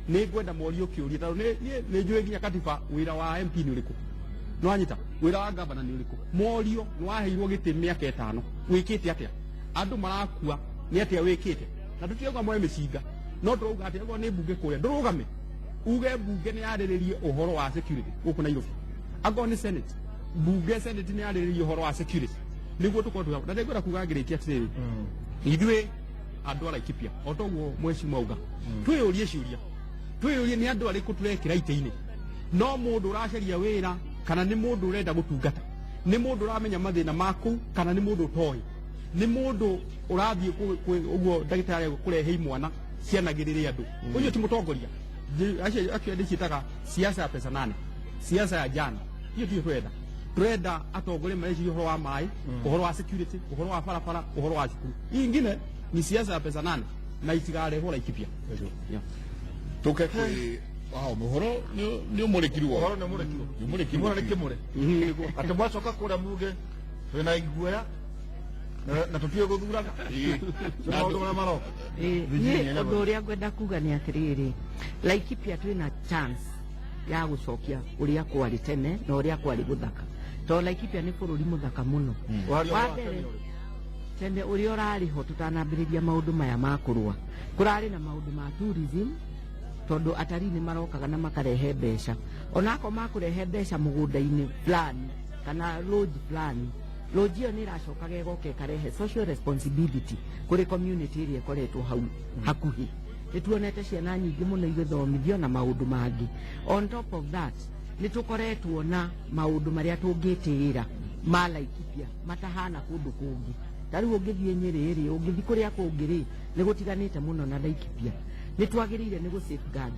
ni ngwenda morio kiuria tondu ni njui nginya katiba wira wa MP ni uriku no anyita wira wa governor ni uriku morio ni waheirwo giti miaka 5 wikite atia andu marakua ni atia wikite na tutiuga mwe micinga no turuga atia ngo ni bunge kuria ndurugame uge bunge ni yariririe uhoro wa security guku Nairobi ago ni senate senate ni yariririe uhoro wa security niguo tukotu na ndegura kuga ngirikia atiriri idwe andu ala Laikipia otoguo mheshimiwa uga twiyurie ni andu ariku turekira ite-ini no mundu uracaria wira kana ni mundu urenda gutungata ni mundu uramenya mathina maku kana ni mundu utoi ni mundu urathie uguo ndagitari kurehe imwana cianagirire andu uyu ti mutongoria acio ndicitaga siasa ya pesa nane siasa ya jana hiyo ndio twenda atongore mareji uhoro wa mai uhoro wa security uhoro wa barabara uhoro wa cukuru ingine ni siasa ya pesa nane na itigare ho Laikipia tuke kwi muhoro ni umurikirwo uhoro ni umurikirwo ni kimure ati mwacoka kura muge twina iguoya na tutie guthuraga na maundu maria maroka ni undu uria ngwenda kuga ni atiriri Laikipia twina chance ya gucokia uria kwari tene na uria kwari guthaka to Laikipia ni bururi muthaka muno tende uria urari ho tutanambiriria maundu maya makurwa kurari na maundu ma tourism tondu atari ni marokaga na makarehe mbeca onako makurehe mbeca mugunda-ini fulani kana lodge fulani lodge iyo ni iracokaga igoka ikarehe social responsibility kuri community iria ikoretwo hau hakuhi nituonete ciana nyingi muno igithomithio na maundu mangi on top of that nitukoretwo na maundu maria tungitirira ma Laikipia matahana kundu kungi tariu ungithie Nyeri ri ungithi kuria kungiri ni gutiganite muno na Laikipia nitwagirire ni gu safeguard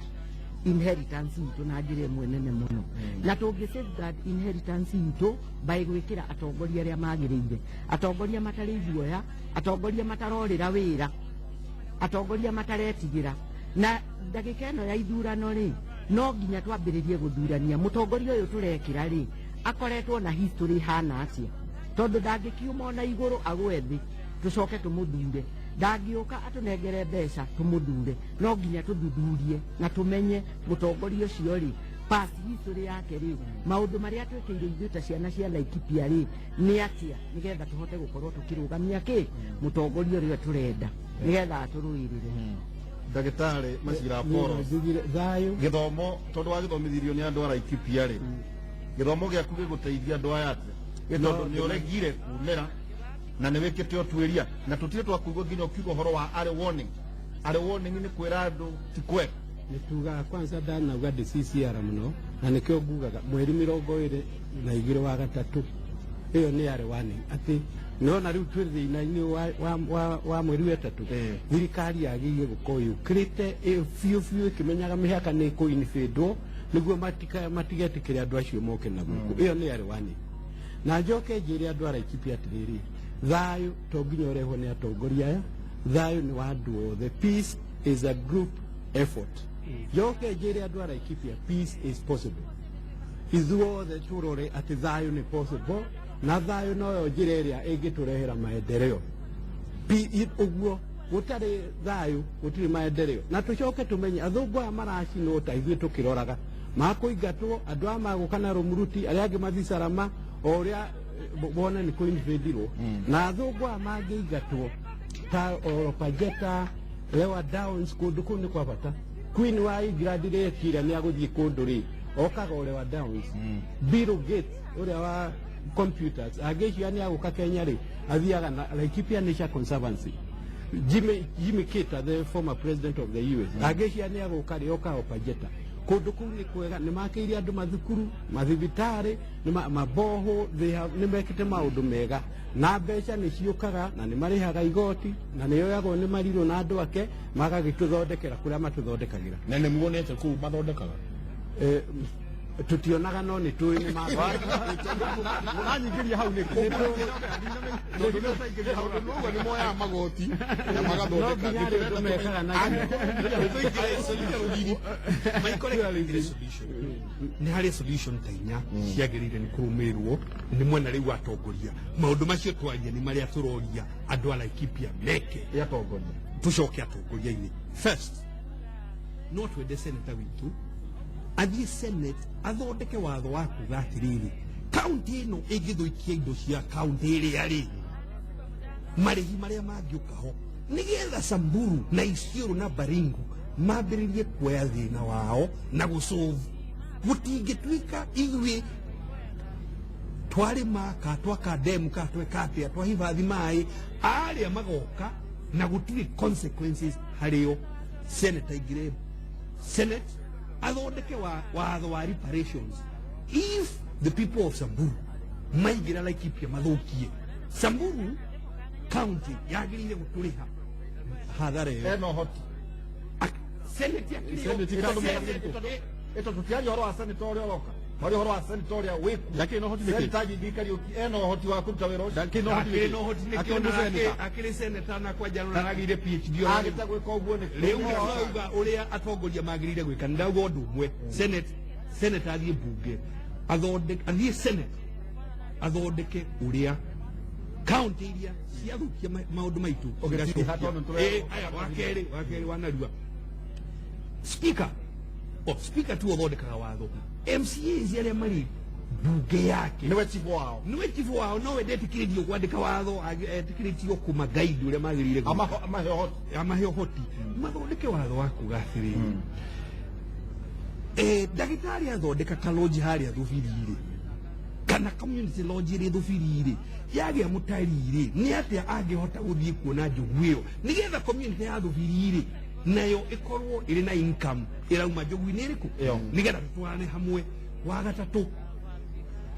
inheritance itu na njire mwenene muno na tungi safeguard inheritance itu by gwikira atongoria aria magirire atongoria matari guoya atongoria matarorira wira atongoria mataretigira na ndagika ino ya ithurano ri no nginya twambiririe guthurania mutongoria uyu turekira ri akoretwo na history hana atia tondu ndangikiuma na iguru agwethi tucoke tumuthure ndangiuka atunengere mbeca tumuthure no nginya tuthuthurie na tumenye mutongoria ucio ri past history yake ri maundu maria twekire ithuĩ ta ciana cia Laikipia ri ni atia nigetha tuhote gukorwo tukirugamia ki mutongoria uria turenda nigetha aturuirire ndagitari Macira Apollo thayo githomo tondu wa githomithirio ni andu a Laikipia ri githomo giaku giguteithia andu aya atia tondu ni uregire kumera na ni wikite otwiria na tutire twakuigwo nginya ukiuga uhoro wa are warning ni kwira andu ti kwega nituga kwanza ndanauga ndi CCR muno na nikio ngugaga mweri 22 wa gatatu iyo ni are warning ati nona riu twi thina-ini wa mweri wa gatatu thirikari yagiye gukoyu krite fiu kimenyaga mihaka ni ku infidwo niguo matigetikire andu acio moke na guku iyo ni are warning na njoke njire andu a Laikipia atiriri thayo to nginya urehwo ni atongoria aya thayo ni wa andu othe. Peace is a group effort. Yoke njire andu a Laikipia, peace is possible. Ithuothe turore ati thayo ni possible, na thayo noyo njire iria ingiturehera maendeleo. Uguo gutari thayo gutiri maendeleo. Na tucoke tumenye athungu aya maracinwo ta ithuĩ tukiroraga makuingatwo andu aya magukana Rumuruti aria angi mathi Sarama o uria bona ni kuinvadirwo na athungu aya mangiingatwo ta Olopajeta Lewa Downs kundu kuu ni kwa bata. Queen wa England rekira ni aguthie kundu ri okaga Lewa Downs. Bill Gates uria wa computers agecia ni aguka Kenya ri athiaga na Laikipia Nature Conservancy. Jimmy Carter, the former president of the US, agecia ni aguka ri okaga Olopajeta. Kundu kuu ni kwega ni makiria andu mathukuru mathibitari ni maboho ni mekite maundu mega na mbeca ni ciukaga na ni marihaga igoti na ni yoyagwo ni mariro na andu ake magagituthondekera kuria matuthondekagira na ni muonete kuu mathondekaga tutionaga no ni tui ni ma nanyingiria hau ni ni moya magoti na magathondeka ni hari solution tainya ciagirire ni kurumirwo ni mwena riu atongoria maundu macio twaria ni maria turoria andu a Laikipia meke yatongoria tucoke atongoria-ini. First, no twende senator witu athie Senate athondeke watho wa kuga atiriri kaunti ino ingithuikia indo cia kaunti iria ri marihi maria mangiuka ho nigetha Samburu na Isiolo na Baringo mambiririe kuoya thina wao na gusolve. Gutingituika ithui twari maka twaka demu ka tweka atia twahivathi mai aria magoka na gutiri consequences hario. Senator igire Senate athondeke watho wa reparations. If the people of Samburu maigira Laikipia mathukie Samburu county yagirire guturiha hathara yo eno hoti Senate eto tutiaje horo wa senator oroka hori horo wa senator ya weku lakini no hoti niki taji dikari eno hoti wa kuruta wero lakini no hoti niki akiri senator na kwa jana nagire PhD agita gweka uguo ni leo ndauga uria atongoria magirire gwika ndauga undu umwe senator athie bunge athie Senate athondeke uria county iria ciathukia maundu maitu aya wakeri wanarua speaker speaker tu athondekaga watho. MCAs aria mari bunge yake niwe chifu wao no wendetikirio kwandika watho etikiritio kuma guide uria magirire amahe hoti mathondeke watho wa kuga atiriri ndagitari athondeka kaloji haria thubirire kana community lodge ri thubirire yage mutarire ni atia angihota guthie kuona njugu iyo nigetha community ya thubirire nayo ikorwo iri na income irauma njugu-ini iriku nigetha tutwarane hamwe. Wa gatatu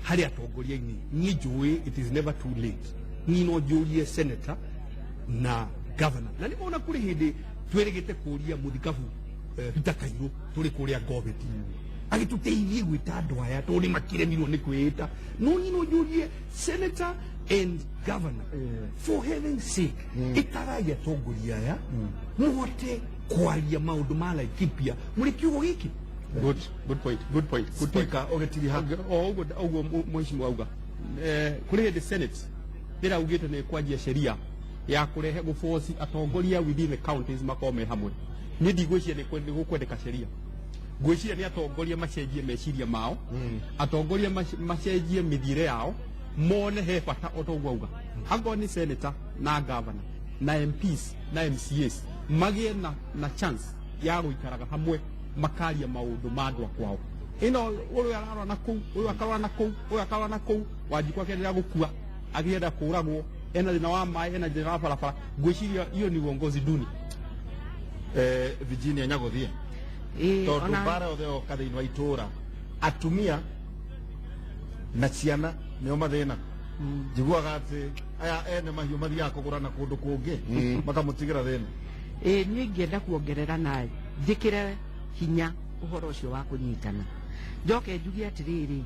hari atongoria-ini ni njui it is never too late ni no njurie senator na governor na ni mona kuri hindi twirigite kuria muthikabu Hitakairo turi kuria goveti agituteithie gwita andu aya turi makiremirwo ni kwita no ni no njurie senator and governor for heaven's sake itaragia tongoria aya muhote kwaria maundu ma Laikipia muri kiugo giki. Good point. speaker ogetiri hanga oguo mheshimiwa auga kuri hindi Senate ndira ugite ni kwanjia sheria ya kurehe guforce atongoria within the counties makome hamwe. Ni ndigwiciria ni gukwendeka sheria ngwiciria ni atongoria macenjie meciria mao atongoria macenjie mithire yao mone he bata otoguo auga ango ni senator na governor na MPs na MCAs magie na chance ya guikaraga hamwe makaria maundu mandwa kwao ino uyu ararwa na kuu uyu akarwa na kuu uyu akarwa na kuu wajikwa kenera gukua agienda kuragwo ena thina wa mai ena thina wa barabara ngwiciria iyo ni uongozi duni. Virginia nyagothie tondu bara othe okathini wa itura atumia na ciana nio mathina njiguaga ati aya ene mahiu mathiaga kugurana kundu kungi makamutigira thina. Ni ngienda kuongerera naye njikire hinya uhoro ucio wa kunyitana njoke njugie atiriri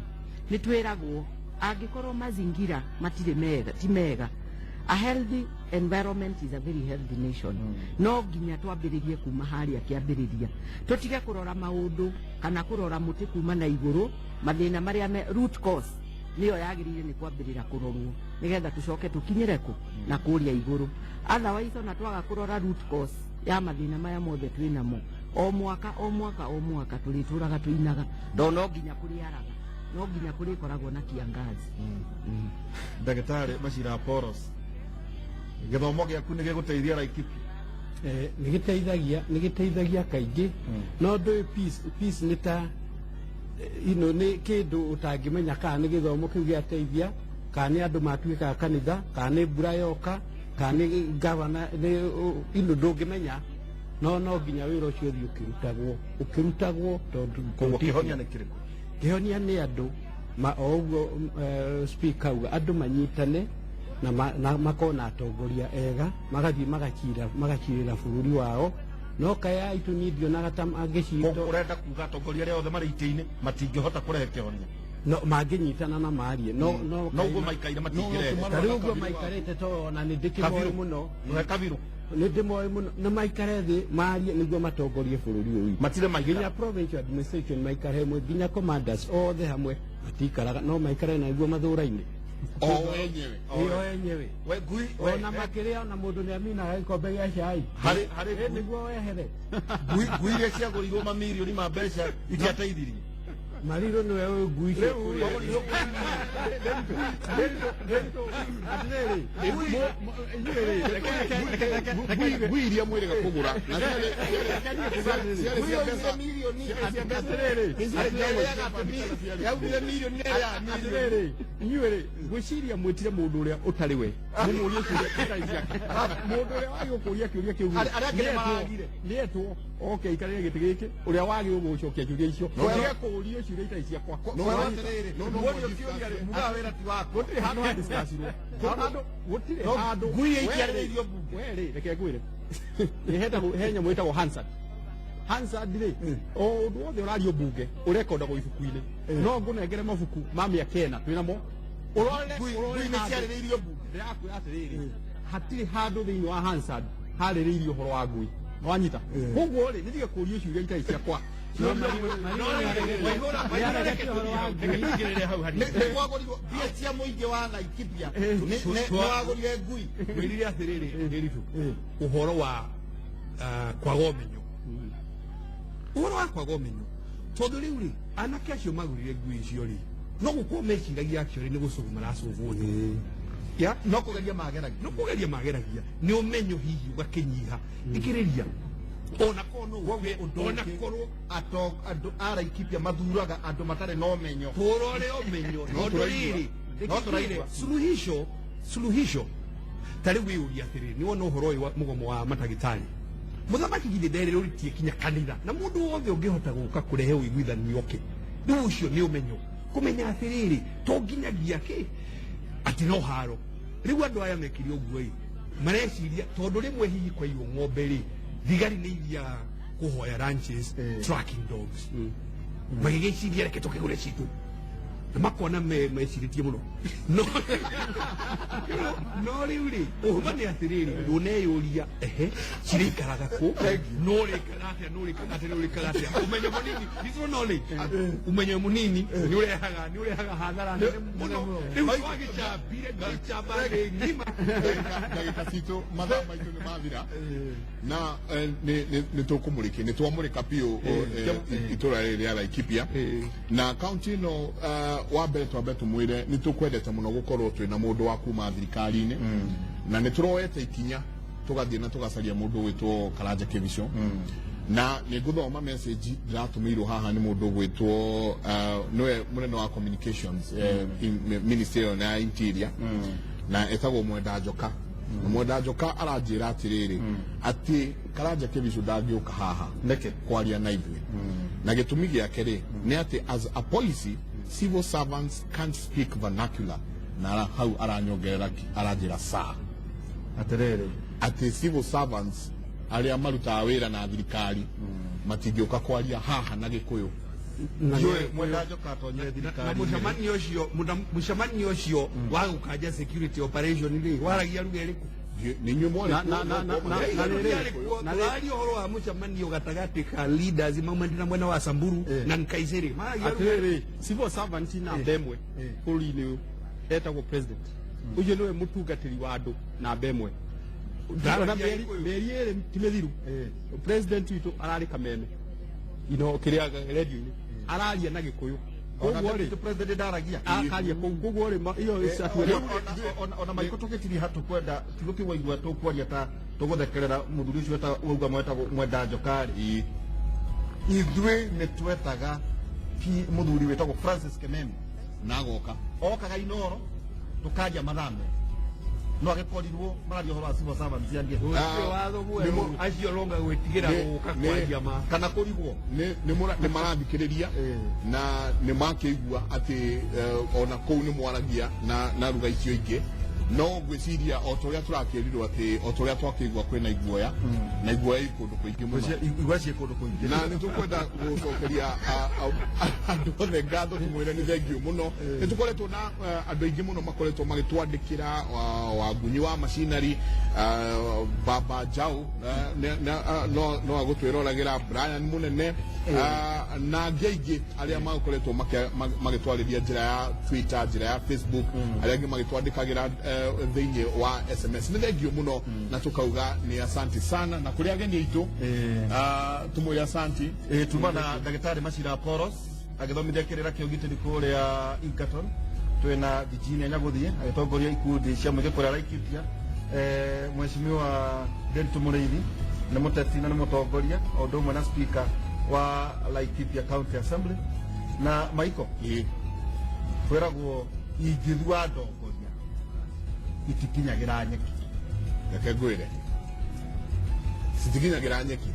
ni twiragwo angikorwo mazingira matire mega ti mega A healthy environment is a very healthy nation. No nginya twambiririe kuma haria kiambiriria. Tutige kurora maundu kana kurora muti kuma na iguru, mathina maria root cause niyo yagirire ni kwambirira kurorwo nigetha tucoke tukinyire ku na kuria iguru. Otherwise ona twaga kurora root cause ya mathina maya mothe twinamo, o mwaka tulituraga tuinaga, no nginya kuriaraga, no nginya kurikoragwo na kiangazi. Ndagĩtarĩ Macira Poros, gĩthomo gĩaku nĩ gĩgũteithia Laikipia? Nĩ gĩteithagia kaingĩ, no ndũĩ peace nĩ ta nĩ kĩndũ ũtangĩmenya kana nĩ gĩthomo kĩu gĩateithia, kana nĩ andũ matuĩkaga kanitha, kana nĩ mbura yoka, kana nĩ gavana, ndũngĩmenya, no nginya wĩra ũcio ũthiĩ ũkĩrutagwo tondũ koguo kĩhonia nĩ kĩrĩkũ? Kĩhonia nĩ andũ o ũguo speaker auga, andũ manyitane na makona atongoria ega, magathiĩ magacirĩra bũrũri wao, no kaya itunithio na gatam angĩcito. Ũrenda kuga atongoria arĩa othe marĩ itĩ-inĩ matingĩhota kũrehe kĩhonia? No mangĩnyitana na maarie, no ũguo maikaire matingĩrehe. Tarĩu ũguo maikarĩte to ona nĩ ndĩkĩmoĩ mũno, Kabiru nĩ ndĩmoĩ mũno, na maikare thĩ maarie nĩguo matongorie bũrũri ũyũ. Matirĩ maikara nginya provincial administration maikare hamwe, nginya commanders othe hamwe matikaraga, no maikare na niguo mathũra-inĩ o enyewe ona makĩrĩa, ona mũndũ nĩ aminaga gĩkombe gĩa cai nĩguo wehere. Ngui iria ciagũrirwo mamirioni ma mbeca itiateithirie Mariro nĩwe ũyũ ngui ngui iria mwĩrĩga kũgũra inyuĩ ngwĩciria mwĩtire mũndũ ũrĩa ũtarĩ we mũmũrie ciũria ciake. Mũndũ ũrĩa wagĩ gũkũria kĩũria kĩu nĩetwo oke ikarĩre gĩtĩ gĩkĩ, ũrĩa wagĩ gũgũcokia ciũria icio tige kũũrio ciũria itarĩ ciakwa. Gũtirĩ handũ hadiscussirwo, gũtirĩ handũ ngui itiarĩrĩirio mbunge. Werĩ reke ngwĩre he nyamũ ĩtagwo Hansard. Hansard rĩ, o ũndũ wothe ũrario mbunge ũrekondagwo ibuku-inĩ, no ngũnengere mabuku ma mĩaka ĩna twĩnamo Ngui nĩ ciarĩrĩirio mbunge. ndĩrakwĩra atĩrĩrĩ, hatirĩ handũ thĩinĩ wa Hansard harĩrĩirio ũhoro wa ngui, wanyita. Koguo rĩ nĩtige kũũrio ciũria itarĩ ciakwa. Nĩwagũrirwo mbia cia mũingĩ wa Laikipia, nĩwagũrire ngui. Mwĩrire atĩrĩrĩ Nderitu, ũhoro wa kwaga ũmenyo, ũhoro wa kwaga ũmenyo, tondũ rĩu rĩ anake acio magũrire ngui icio rĩ, no gũkorwo meciragia actually nĩ gũcũgũ maracũgwo thĩ, no kũgeria mageragia, no kũgeria mageragia, nĩ ũmenyo hihi ũgakĩnyiha ikĩrĩria ona korwo andũ a Laikipia mathuraga andũ matarĩ na ũmenyo. tũrore ũmenyo tondũ rĩrĩ suluhisho tarĩ wĩyũria atĩrĩrĩ, nĩ wona ũhoro ũyũ mũgomo wa matagĩtarĩ, mũthamaki githĩ nderĩrũritie kinya kanitha, na mũndũ wothe ũngĩhota gũka kũrehe ũiguithanio oke, rĩu ũcio nĩ ũmenyo, kũmenya atĩrĩrĩ to nginyagia kĩ atĩ no haro. Rĩu andũ aya mekire ũguo ĩ mareciria tondũ rĩmwe hihi kwa iyo ng'ombe rĩ, thigari nĩ iria kuhoya ranches tracking dogs magĩgĩciria reke tũkĩgũre citũ, na makona mecirĩtie mũno no rĩu rĩ ũhũma nĩ atĩrĩrĩ, ndũneyũria cirĩikaraga kũ, norĩkaga atĩa ũmenyo mũnini, ũmenyo mũnini nĩ ũrehaga hathara nene mũno. Rĩu twagĩcambire ngĩcamba thĩ ng'ima. ndagĩka citũ mathaa maitũ nĩ mathira, na nĩ tũkũmũrĩkia, nĩ twamũrĩka biũ itũra rĩrĩ rĩa Laikipia, na kaunti ĩno wambere twambe tũmwĩre nĩ tũkwendete mũno gũkorwo twĩna mũndũ wa kuma thirikari-inĩ, na nĩ tũroete ikinya tũgathiĩ na tũgacaria mũndũ gwĩtwo Karanja Kĩbico, na nĩ ngũthoma message ndĩratũmĩirwo haha nĩ mũndũ gwĩtwo nĩwe mũnene wa communications ministry ya interior, na etagwo Mwenda Njoka. Na Mwenda Njoka aranjĩra atĩrĩrĩ atĩ Karanja Kĩbico ndangĩũka haha kwaria na ithuĩ, na gĩtũmi gĩake rĩ nĩ atĩ as a policy civil servants can't speak vernacular, na hau aranyongerera aranjĩra saa atĩrĩrĩ atĩ civil servants arĩa marutaga wĩra na thirikari matingĩũka kwaria haha na Gĩkũyũ Joe mwenda joka tonye thirikari mucemanio ũcio wa gũkanja security operation rĩ waragia ruga ĩrĩkũ nĩ nyuĩ mwone tũraria ũhoro wa mũcemanio gatagatĩ ka leaders maumĩte na mwena wa Samburu na Nkaiseri atĩrĩrĩ civil servant namba ĩmwe bũrũri-inĩ ũyũ etagwo president ũcio nĩwe mũtungatĩri wa andũ namba ĩmwe mĩeri ĩrĩ ti mĩthiru president witũ ararĩ Kameme kĩrĩa radio-inĩ araria na Gĩkũyũ koguo rĩ president ndaragia akaria koguo rĩ iyo ona maiko tũgĩtiri hatu kwenda tũgĩkĩwaigua tũkwaria ta tũgũthekerera mũthuri ũcio wauga mwenda njokarĩ ithuĩ nĩ twetaga mũthuri wĩtagwo Francis Kimemi nagoka okaga Inoro tũkanja mathame no agĩkorirwo mararia ũhoro wa civil servants yarie watho mwerũ acio longa gwĩtigĩra gũka kwaria ma kana kũrigwo nĩ marathikĩrĩria na nĩ makĩigua atĩ ona kũu nĩ mwaragia na ruga icio ingĩ no ngwĩciria o ta ũrĩa tũrakĩrirwo atĩ o ta ũrĩa twakĩigua kwĩna iguoya na iguoya ikũndũ kũingĩ mũno igua ciĩ kũndũ kũingĩ na nĩ tũkwenda gũcokeria andũ othe ngatho tũmwĩre nĩ thengiũ mũno nĩ tũkoretwo na andũ aingĩ mũno makoretwo magĩtwandĩkĩra Wangunyi wa Macinari Baba Njau no agũtwĩroragĩra Brian Mũnene na angĩ aingĩ arĩa makoretwo magĩtwarĩria njĩra ya Twitter njĩra ya Facebook arĩa angĩ magĩtwandĩkagĩra thĩinĩ wa SMS nĩ thengio mũno na tũkauga nĩ asante sana na kũrĩ ageni aitũ tumwĩre asante tuma na ndagĩtarĩ Macira Poros agĩthomithia kĩrĩra kĩa ũgitĩri kũrĩa Egerton twĩna Virginia Nyagũthiĩ agĩtongoria ikundi cia mũingĩ kũrĩa Laikipia Mheshimiwa Nderitu Mũrĩithi nĩ mũteti na nĩ mũtongoria o ũndũ ũmwe na speaker wa Laikipia County Assembly na Maiko twĩragwo ingĩthua ndongoria itikinyagĩra nyeki reke ngwĩre citikinyagĩra nyeki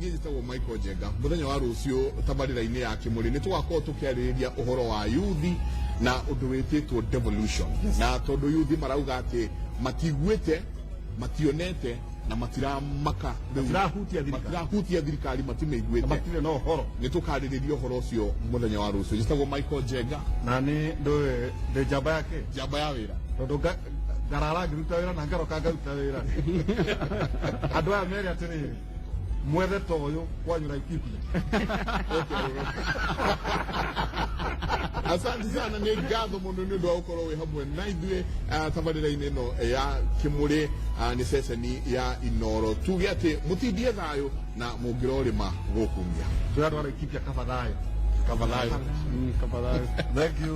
niĩ njĩtagwo Michael Njenga mũthenya wa rũciũ tabarĩra-inĩ ya Kĩmũrĩ nĩ tũgakorwo tũkĩarĩrĩria ũhoro wa yuthi na ũndũ wĩtĩtwo devolution na tondũ yuthi marauga atĩ matiguĩte mationete na matiramaka matirahutia thirikari matimĩiguĩte matirĩ na ũhoro nĩ tũkarĩrĩria ũhoro ũcio mũthenya wa rũciũ njĩtagwo Michael Njenga na nĩ ndĩ njamba yake njamba ya wĩra tondũ ngarara ngĩruta wĩra na ngaroka ngaruta wĩra andũ aya merĩ atĩrĩrĩ mwethe ta ũyũ kwanyu Laikipia asante sana nĩ ngatho mũno nĩ ũndũ wa gũkorwo wĩ hamwe na ithuĩ tabarĩra-inĩ ĩno ya Kĩmũrĩ nĩ ceceni ya Inoro tuge atĩ mũtindie thayũ na mũngĩrorĩma gũkumia twĩ andũ a Laikipia kaba thayũ kaba thayũ thank you